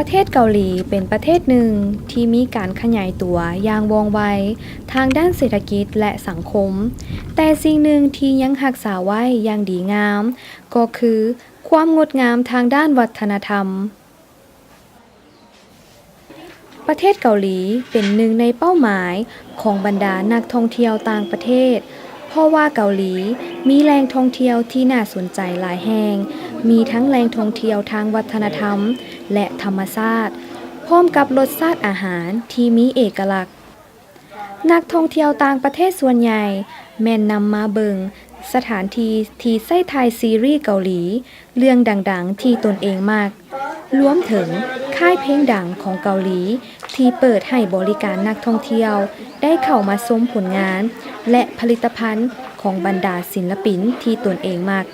ประเทศเกาหลีเป็นประเทศหนึ่งที่มีการขยายตัวอย่างว่องไวทางด้านเศรษฐกิจและสังคมแต่สิ่งหนึ่งที่ยังรักษาไว้อย่างดีงามก็คือความงดงามทางด้านวัฒนธรรมประเทศเกาหลีเป็นหนึ่งในเป้าหมายของบรรดานักท่องเที่ยวต่างประเทศเพราะว่าเกาหลีมีแหล่งท่องเที่ยวที่น่าสนใจหลายแห่งมีทั้งแหล่งท่องเที่ยวทางวัฒนธรรมและธรรมชาติพร้อมกับรสชาติอาหารที่มีเอกลักษณ์นักท่องเที่ยวต่างประเทศส่วนใหญ่แม่นนำมาเบิงสถานที่ที่ใช้ถ่ายซีรีส์เกาหลีเรื่องดังๆที่ตนเองมากรวมถึงค่ายเพลงดังของเกาหลีที่เปิดให้บริการนักท่องเที่ยวได้เข้ามาชมผลงานและผลิตภัณฑ์ของบรรดาศิลปินที่ตนเองมาก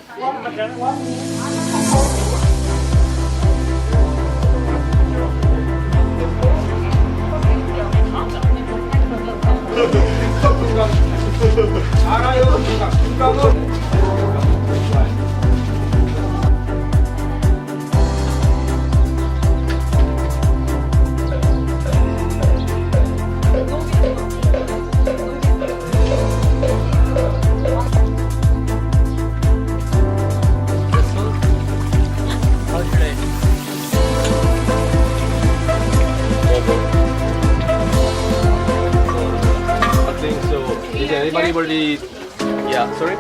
Anybody already? Yeah, sorry?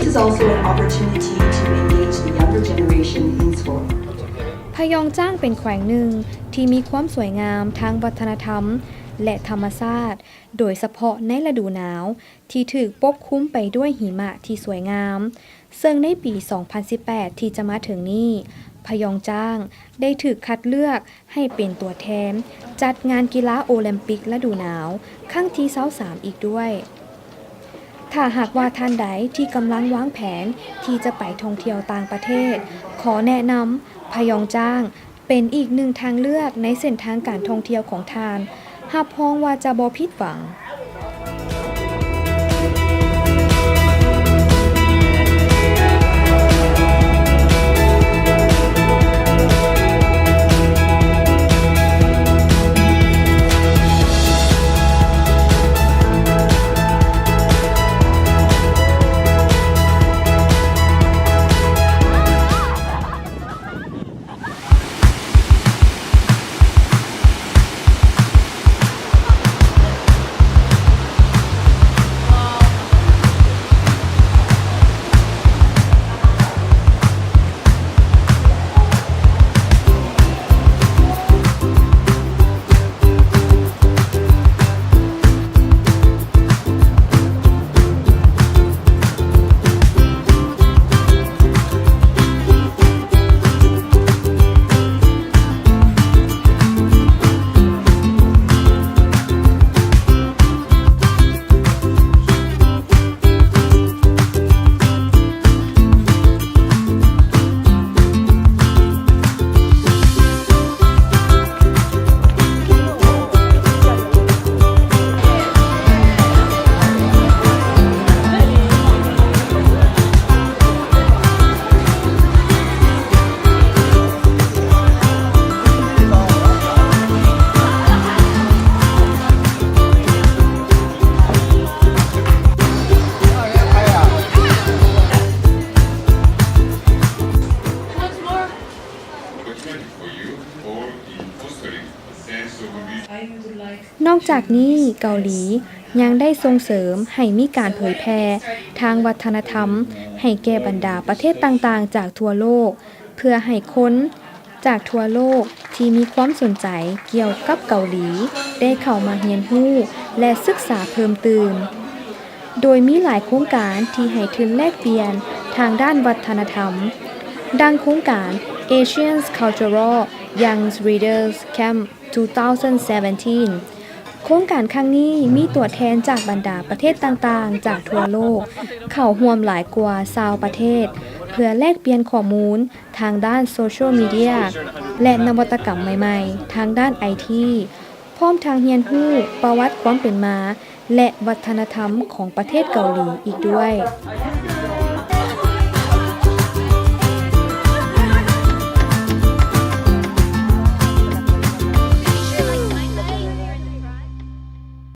This is also an opportunity to engage the younger generation in sport. พยองจ้างเป็นแขวงหนึ่งที่มีความสวยงามทางวัฒนธรรมและธรรมชาติโดยเฉพาะในฤดูหนาวที่ถูกปกคลุมไปด้วยหิมะที่สวยงามซึ่งในปี 2018 ที่จะมาถึงนี้พยองจ้างได้ถูกคัดเลือกให้เป็นตัวแทนจัดงานกีฬาโอลิมปิกฤดูหนาวครั้งที่23อีกด้วยถ้าหากว่าท่านใดที่กำลังวางแผนที่จะไปท่องเที่ยวต่างประเทศขอแนะนำพยองจ้างเป็นอีกหนึ่งทางเลือกในเส้นทางการท่องเที่ยวของท่านรับรองว่าจะบ่ผิดหวัง นอกจากนี้เกาหลียังได้ส่งเสริมให้มีการเผยแพร่ทางวัฒนธรรมให้แก่บรรดาประเทศต่างๆ จากทั่วโลก เพื่อให้คนจากทั่วโลกที่มีความสนใจเกี่ยวกับเกาหลี ได้เข้ามาเรียนรู้และศึกษาเพิ่มเติม โดยมีหลายโครงการที่ให้ทุนแลกเปลี่ยนทางด้านวัฒนธรรม ดังโครงการ Asian Cultural Young Readers Camp 2017 โครงการครั้งนี้มีตัวแทนจากบรรดาประเทศต่างๆ จากทั่วโลก เข้าร่วมหลายกว่า20ประเทศ เพื่อแลกเปลี่ยนข้อมูลทางด้านโซเชียลมีเดียและนวัตกรรมใหม่ๆ ทางด้านไอทีพร้อมทางเรียนรู้ประวัติความเป็นมา และวัฒนธรรมของประเทศเกาหลีอีกด้วย